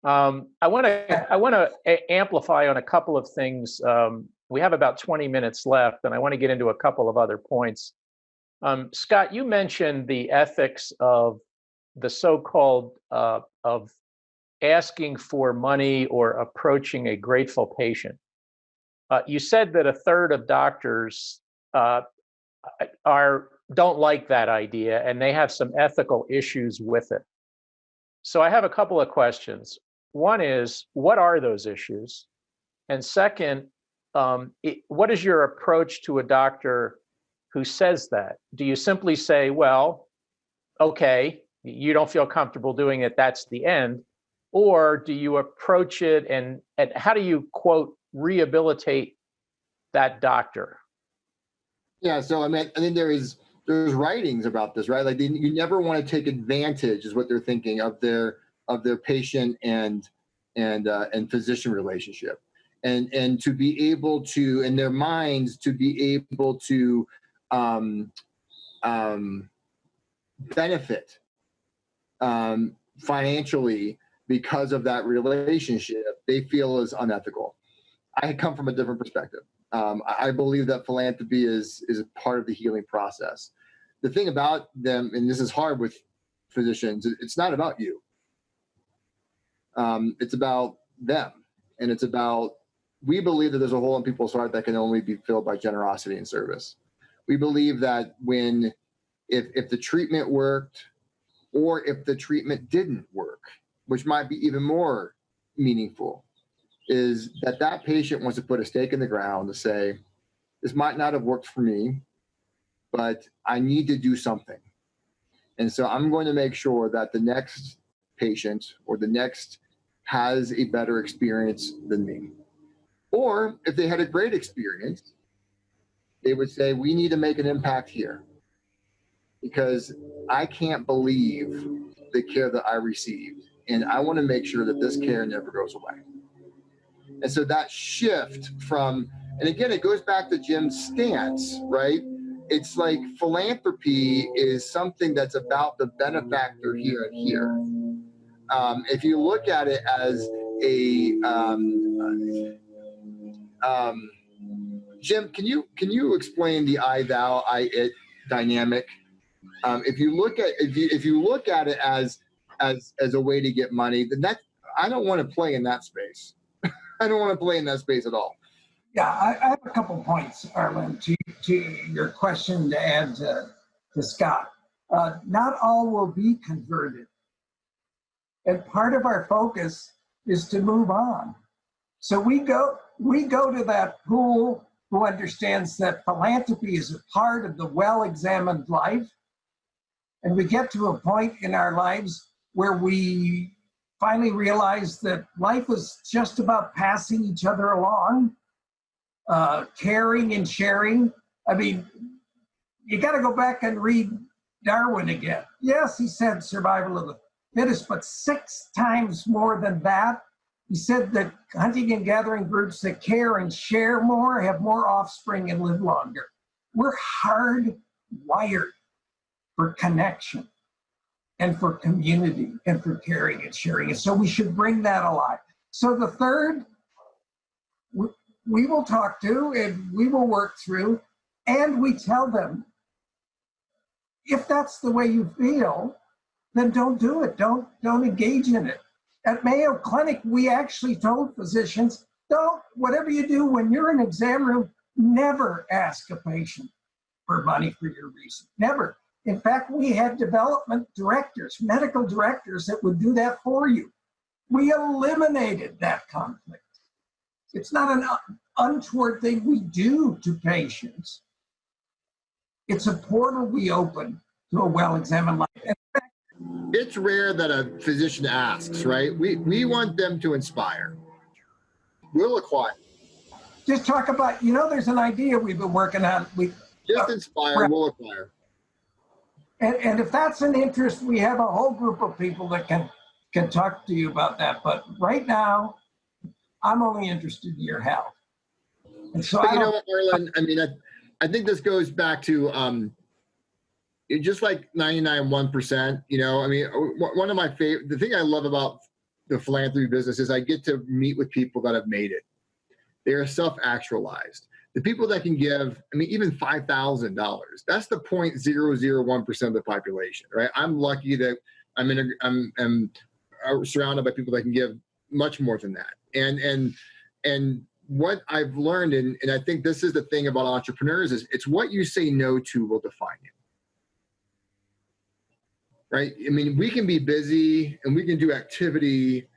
I want to amplify on a couple of things. We have about 20 minutes left, and I want to get into a couple of other points. Scott, you mentioned the ethics of the so-called of asking for money or approaching a grateful patient. You said that a third of doctors don't like that idea, and they have some ethical issues with it. So I have a couple of questions. One is, what are those issues? And second, what is your approach to a doctor who says that? Do you simply say, well, okay, you don't feel comfortable doing it, that's the end? Or do you approach it and how do you, quote, rehabilitate that doctor? Yeah, so I mean, I think there's writings about this, right? Like you never want to take advantage, is what they're thinking, of their patient and physician relationship, and to be able to, in their minds, to be able to benefit financially because of that relationship, they feel is unethical. I come from a different perspective. I believe that philanthropy is a part of the healing process. The thing about them, and this is hard with physicians, it's not about you. It's about them. And it's about, we believe that there's a hole in people's heart that can only be filled by generosity and service. We believe that if the treatment worked, or if the treatment didn't work, which might be even more meaningful, is that patient wants to put a stake in the ground to say, this might not have worked for me, but I need to do something. And so I'm going to make sure that the next patient or the next has a better experience than me. Or if they had a great experience, they would say, we need to make an impact here, because I can't believe the care that I received, and I want to make sure that this care never goes away. And so that shift from, and again, it goes back to Jim's stance, right? It's like philanthropy is something that's about the benefactor here and here. If you look at it as a, Jim, can you explain the I thou, I it dynamic? If you look at it as a way to get money, then I don't want to play in that space. I don't want to play in that space at all. Yeah, I have a couple points, Arlen, to your question to add to Scott. Not all will be converted. And part of our focus is to move on. So we go to that pool who understands that philanthropy is a part of the well-examined life. And we get to a point in our lives where we finally realize that life is just about passing each other along, caring and sharing. I mean, you got to go back and read Darwin again. Yes, he said survival of the fittest, but 6 times more than that. He said that hunting and gathering groups that care and share more have more offspring and live longer. We're hardwired for connection and for community and for caring and sharing. And so we should bring that alive. So the third, we will talk to and we will work through, and we tell them, if that's the way you feel, then don't do it. Don't engage in it. At Mayo Clinic, we actually told physicians, whatever you do when you're in an exam room, never ask a patient for money for your reason. Never. In fact, we had development directors, medical directors that would do that for you. We eliminated that conflict. It's not an untoward thing we do to patients. It's a portal we open to a well-examined life. In fact, it's rare that a physician asks, right? We want them to inspire. We'll acquire. Just talk about, there's an idea we've been working on. Just inspire, we'll acquire. And if that's an interest, we have a whole group of people that can talk to you about that. But right now, I'm only interested in your health. And so but you know what, Arlen? I mean, I think this goes back to just like 99.1%. I mean, one of my favorite, the thing I love about the philanthropy business is I get to meet with people that have made it. They are self-actualized. The people that can give, I mean, even $5,000, that's the 0.001% of the population, right? I'm lucky that I'm surrounded by people that can give much more than that. And what I've learned, and I think this is the thing about entrepreneurs, is it's what you say no to will define you. Right? I mean, we can be busy and we can do activity,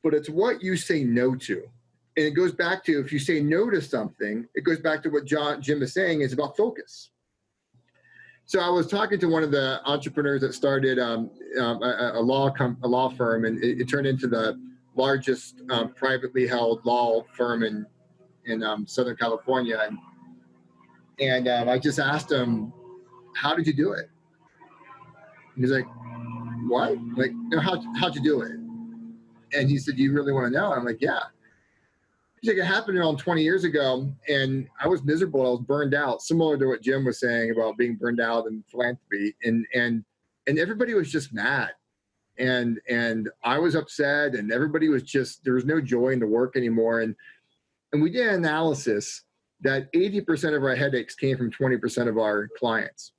but it's what you say no to. And it goes back to, if you say no to something, it goes back to what Jim is saying, is about focus. So I was talking to one of the entrepreneurs that started a law firm, and it turned into the largest privately held law firm in Southern California. And I just asked him, how did you do it? And he's like, what? Like, no, how'd you do it? And he said, do you really want to know? And I'm like, yeah. He's like, it happened around 20 years ago, and I was miserable. I was burned out, similar to what Jim was saying about being burned out in philanthropy. And everybody was just mad. And I was upset, and everybody was just, there was no joy in the work anymore. And we did an analysis that 80% of our headaches came from 20% of our clients.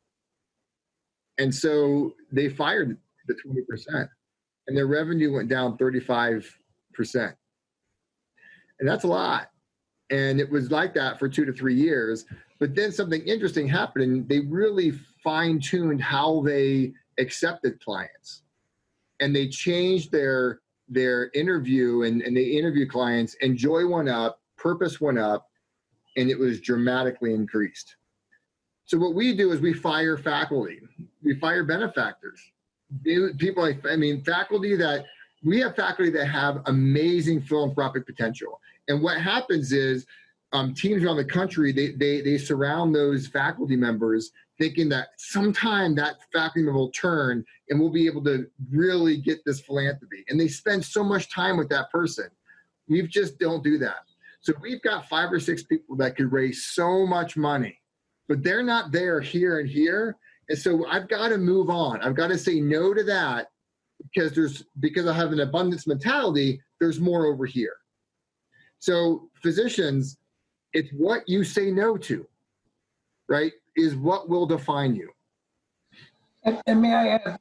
And so they fired the 20%, and their revenue went down 35%. And that's a lot. And it was like that for 2 to 3 years. But then something interesting happened, and they really fine-tuned how they accepted clients. And they changed their interview, and they interviewed clients, and joy went up, purpose went up, and it was dramatically increased. So what we do is we fire faculty. We fire benefactors. People like, faculty that, we have faculty that have amazing philanthropic potential. And what happens is teams around the country, they surround those faculty members thinking that sometime that faculty member will turn and we'll be able to really get this philanthropy. And they spend so much time with that person. We just don't do that. So we've got 5 or 6 people that could raise so much money, but they're not there here and here. And so I've got to move on. I've got to say no to that, because I have an abundance mentality, there's more over here. So physicians, it's what you say no to, right, is what will define you. And may I add,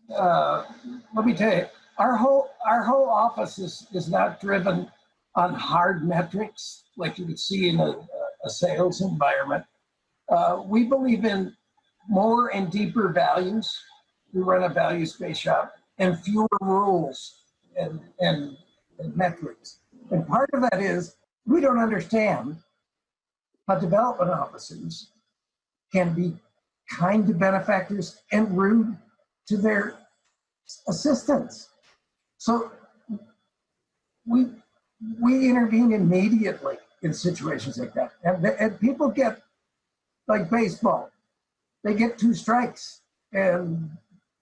let me tell you, our whole office is not driven on hard metrics like you would see in a sales environment. We believe in more and deeper values. We run a values-based shop, and fewer rules and metrics. And part of that is we don't understand how development officers can be kind to benefactors and rude to their assistants. So we intervene immediately in situations like that. And people get, like baseball, they get 2 strikes. And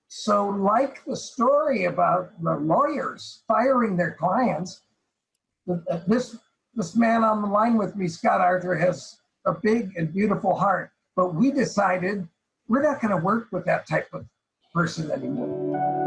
so like the story about the lawyers firing their clients, this man on the line with me, Scott Arthur, has a big and beautiful heart, but we decided we're not going to work with that type of person anymore.